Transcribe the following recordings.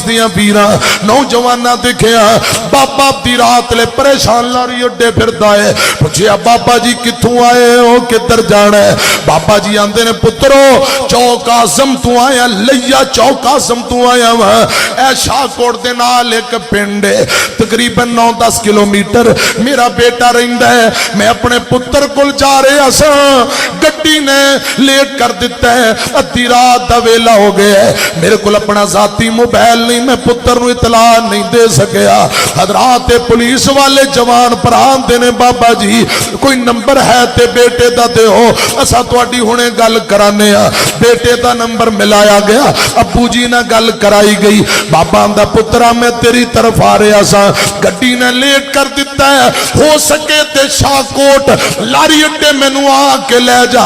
दियां वीरां नौजवाना देखिया बाबा दी रात ले परेशान लारी अड्डे फिरदा है। पुछया बाबा जी कित्थों आए हो, किधर जाना है? बाबा जी आंदे ने पुत्रो चौक आजम तू आया, लैया चौक आजम तू आया वा। ऐ शाहकोट दे नाल एक पिंड है तकरीबन 9-10 किलोमीटर मेरा बेटा रहिंदा है। मैं अपने पुत्र कोल जा रहा सा, गड्डी ने लेट कर दिता है, अद्धी रात दा वेला हो गया है। मेरे को अपना जाती मोबाइल नहीं, मैं पुत्र नूं इतला नहीं दे सकिया। हजरात पुलिस वाले जवान भरा आंदे ने बाबा जी कोई नंबर है ते बेटे दा दिओ, असां तुहाडी हुणे गल कराने आ। बेटे दा नंबर मिलाया गया, अब्बू जी नाल गल कराई गई। बाबा आंदा पुत्रा मैं तेरी तरफ आ रहा सा, गड्डी ने लेट कर दिता है, हो सके ते शाहकोट लारी अड्डे मैनू आके ले जा।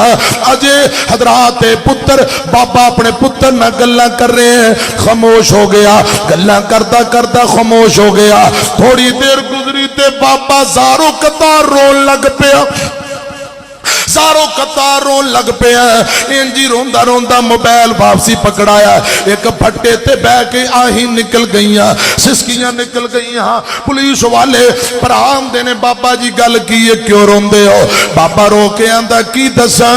अजे हजरात पुत्र बाबा अपने पुत्र नाल गल्लां कर रहे हैं, खामोश हो गया। गल्लां करदा करदा खामोश हो गया। थोड़ी देर गुजरी ते बाबा ज़ारो कतार रोन लग पिया, सारों कतार रोन लग पिया। इंजी रोंदा रोंदा मोबाइल वापसी पकड़ाया, एक फट्टे ते बह के आही निकल गई, सिसकियां निकल गई। पुलिस वाले भरा आंदे ने बाबा जी गल की है, क्यों रोंदे हो? बाबा रो के आंदा की दसा,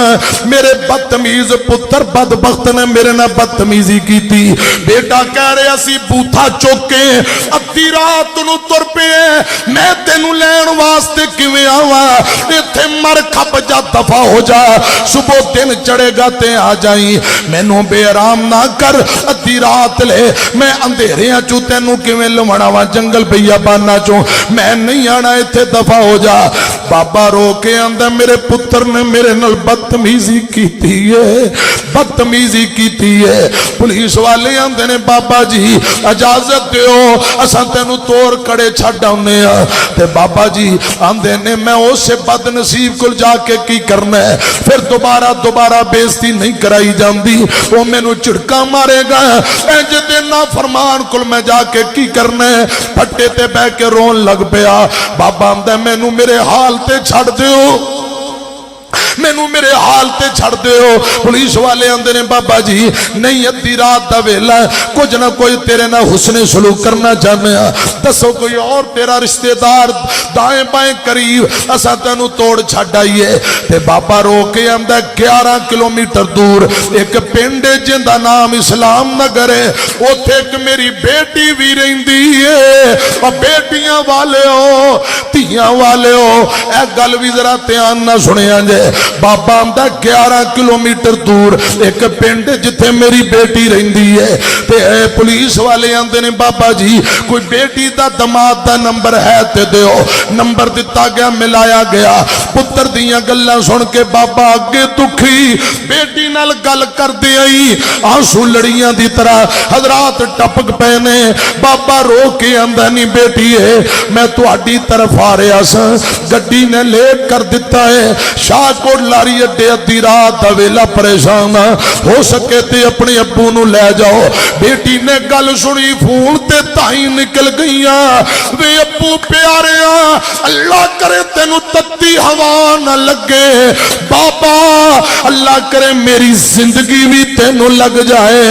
मेरे बदतमीज पुत्र बदबख्त ने मेरे नाल बदतमीजी की थी। बेटा कह रहा सी बूथा चुक के अद्धी रात नूं तुर पे, मैं तेनू लैण वास्ते किवें आवां? इत्थे मर खप जा, दफा हो जा, सुबह दिन चढ़ेगा ते आ जाई। मैनू बेआराम ना कर, अद्धी रात ले मैं अंधेरिया चू तेनू किवें लवाणा वा, जंगल बियाबाना चो मैं नहीं आना, इत्थे दफा हो जा। बाबा रो के आंदा मेरे पुत्र ने मेरे नाल बदतमीजी कीती है, बदतमीजी कीती है। पुलिस वाले आंदे ने बाबा जी इजाजत दिओ, असां तेनू तोड़ कड़े छड्ड आउने आ। ते बाबा जी आंदे ने मैं उस बदनसीब कोल जाके की करना है, फिर दोबारा दोबारा बेइज्जती नहीं कराई जाती, वो मैनू झिड़का मारेगा। इंज दे नाफरमान कोल मैं जाके की करना है? फट्टे ते बह के रोन लग पिया। बाबा आंदा मैनू मेरे हाल ते छड्ड दिओ, मैनू मेरे हाल ते छड़ दिओ। पुलिस वाले आंदे ने बाबा जी नहीं अद्धी रात दा वेला, कुछ ना कोई तेरे नाल हुस्ने सलूक करना चाहते हैं, दसो कोई और तेरा रिश्तेदार दाएं बाएं करीब, असां तेनू तोड़ छड्ड आईए। ते बाबा रो के आंदा 11 किलोमीटर दूर एक पिंड है जिंदा नाम इस्लाम नगर है, उत्थे एक मेरी बेटी भी रहिंदी है। और बेटियां वाले हो, धियां वाले हो, ए गल भी जरा ध्यान ना सुनिया जे। बाबा आंदा 11 किलोमीटर दूर एक पिंड जिथे मेरी बेटी रहिंदी है। ते पुलिस वाले आंदे ने बाबा जी कोई बेटी दा दमाद दा नंबर है ते दिओ। नंबर दिता गया, मिलाया गया। पुत्र दियां गल्लां सुन के बाबा अगे दुखी बेटी नाल गल करदे आई आंसू लड़ियां दी तरह हजरात टपक पे ने। बाबा रो के आंदा नहीं बेटी है मैं तुहाडी तरफ आ रहा सा, गड्डी ने लेट कर दिता है, शाहकोट लारी अड्डे अद्धी रात दा वेला, परेशान हो सके ते अपने अब्बू नू ले जाओ। बेटी ने गल सुनी, फोन ते ताई निकल गई, वे अब्बू प्यारे अल्लाह करे तेनू तत्ती हवा न लगे, बाबा अल्लाह करे मेरी जिंदगी भी तेनू लग जाए।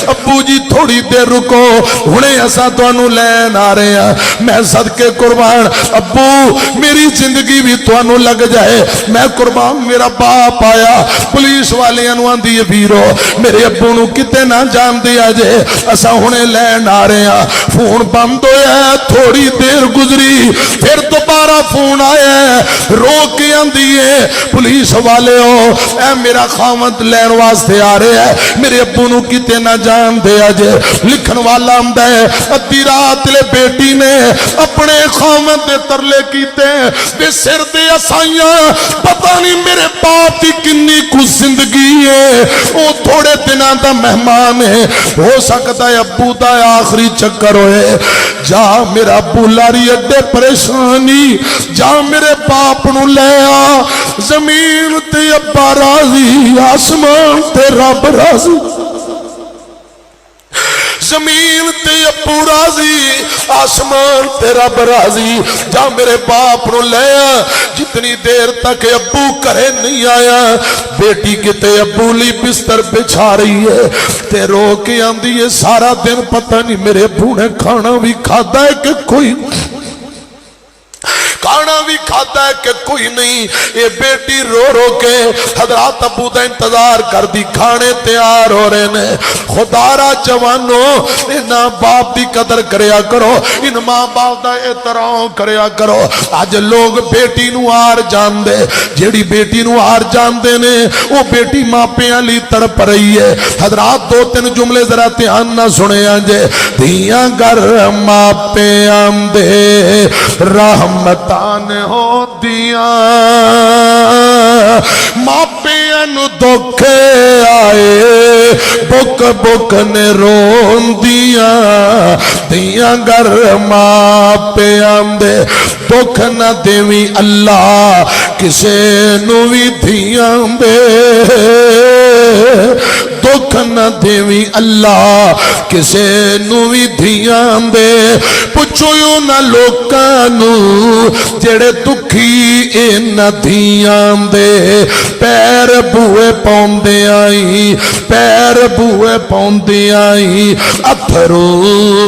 अब्बू जी थोड़ी देर रुको, हुणे असां तुहानू लैन आ रहे हैं, मैं सदके कुर्बान, अब्बू मेरी जिंदगी भी तुहानू लग जाए, मैं कुर्बान मेरा बाप आया। पुलिस वाले आंदी है वीरो मेरे अब्बू नू किते ना जान दिया जे, असा हुणे लैन आ रहे हैं। फोन बंद होया, थोड़ी देर गुजरी फिर दोबारा फोन आया, रो के आंदी है पुलिस वाले हो ऐ मेरा खावंद लैन वास्ते आ रहे हैं, मेरे अब्बू नू किते ना जान दिया जे। लिखन वाला आंदा है अद्धी रात ले बेटी ने अपने खावंद दे तरले कीते, वे सिर दे असाइयां पता नहीं मेरे बाप की किन्नी कुछ जिंदगी है, वो थोड़े दिनों का मेहमान है, हो सकता है अब्बू का आखिरी चक्कर होए। जा मेरा अब्बू लारी अड्डे परेशानी, जा मेरे बाप नू ले आ, जमीन ते अब्बा राजी, आसमान ते रब राजी, जमीन ते अब्बू राजी, आसमान ते रब राजी। जा मेरे बाप नू ले आ। जितनी देर तक अब्बू घरे नहीं आया, बेटी किते अब्बू ली बिस्तर बिछा रही है ते रो के आंदी है, सारा दिन पता नहीं मेरे अब्बू ने खाना भी खाता है कि कोई, खाना भी खाता है कि कोई नहीं। ये बेटी रो रो के हजरात अबू का इंतजार कर दी, खाने तैयार हो रहे ने। खुदारा जवानो, इन बाप की कदर करया करो, इन मां बाप का एहतराम करया करो। अज लोग बेटी नू हार जानदे, जेड़ी बेटी नू हार जानदे ने वो बेटी मापियां लई तड़प रही है। हजरात दो तीन जुमले जरा ध्यान ना सुने जे। धियां घर मापियां दे रहमत हो दिया, मापियां नू दुख आए बुक बुक ने रोंदियां। दियां घर मापियां दे दुख न देवी अल्लाह किसे नू भी धियां दे, दुख न देवी अल्लाह किसे नू भी धियां दे। पुछो ना लोकां नू जेड़े दुखी इन्हां धियां दे, पैर बूए पाउंदे आई, पैर बूए पाउंदे आई, अथरू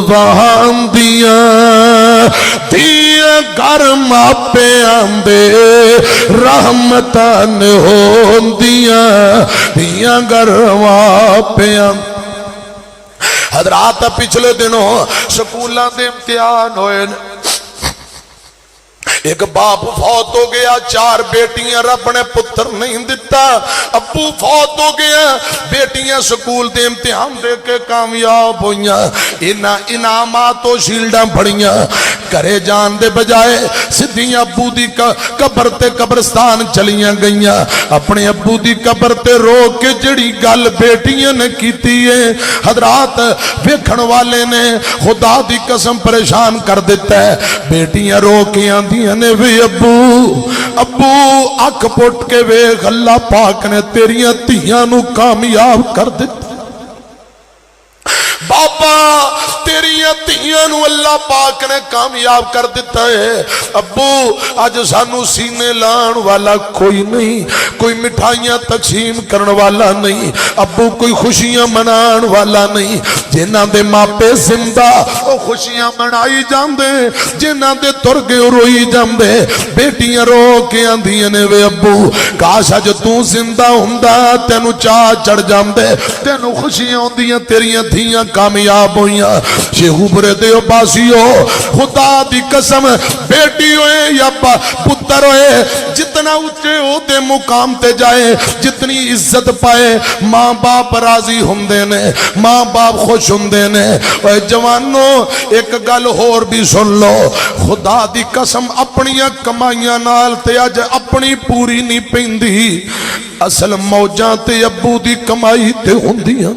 वहांदियां। धियां घर मापियां दे रहमतां होंदियां, धियां घर मापियां। हजरात पिछले दिनों स्कूलों के इम्तिहान होए, एक बाप फौत हो गया, चार बेटियां रब ने पुत्र नहीं दिता। अब्बू फौत हो गया, बेटियां स्कूल के इम्तिहान दे के कामयाब होइयां, इन्हां इनामात तो शील्डां फड़ियां। घरे जान दे बजाए सीधियां अब्बू दी कबर ते कब्रस्तान चलियां गईयां। अपने अब्बू दी कबर ते रो के जिहड़ी गल बेटियां ने कीती है, हजरात वेखण वाले ने खुदा दी कसम परेशान कर दिता है। बेटियां रो के आंदियां ने वे अब्बू अब्बू अख पुट के वेख, अल्लाह पाक ने तेरियां धियां नू कामयाब कर दिता। बाबा तेरियां धियां नू अल्लाह पाक ने कामयाब कर दिता है। अब्बू अज सानू सीने लाण वाला कोई नहीं, कोई मिठाइयां तकसीम करने वाला नहीं, अब्बू कोई खुशियां मनाण वाला नहीं। जिन्हां दे मापे जिंदा वो खुशियां मनाई जांदे, जिन्हां दे तुर गए रोई जांदे। बेटियां रो के आंदियां ने वे अब्बू काश अज तू जिंदा हुंदा, तेनू चाह चढ़ जांदे, तेनू खुशियां होंदियां, तेरियां धियां कामयाब होइयां। शेखूपुरे दे बासियो खुदा दी कसम, बेटी होए या पुत्र होए, जितना ऊंचे ओहदे मुकाम ते जाए, जितनी इज्जत पाए, मां बाप राजी हुंदे ने, मां बाप खुश हुंदे ने। ओए जवानो एक गल होर भी सुन लो, खुदा दी कसम अपनियां कमाइयां नाल ते अज अपनी पूरी नहीं पैंदी। असल मौजां ते अब्बू दी कमाई ते हुंदियां।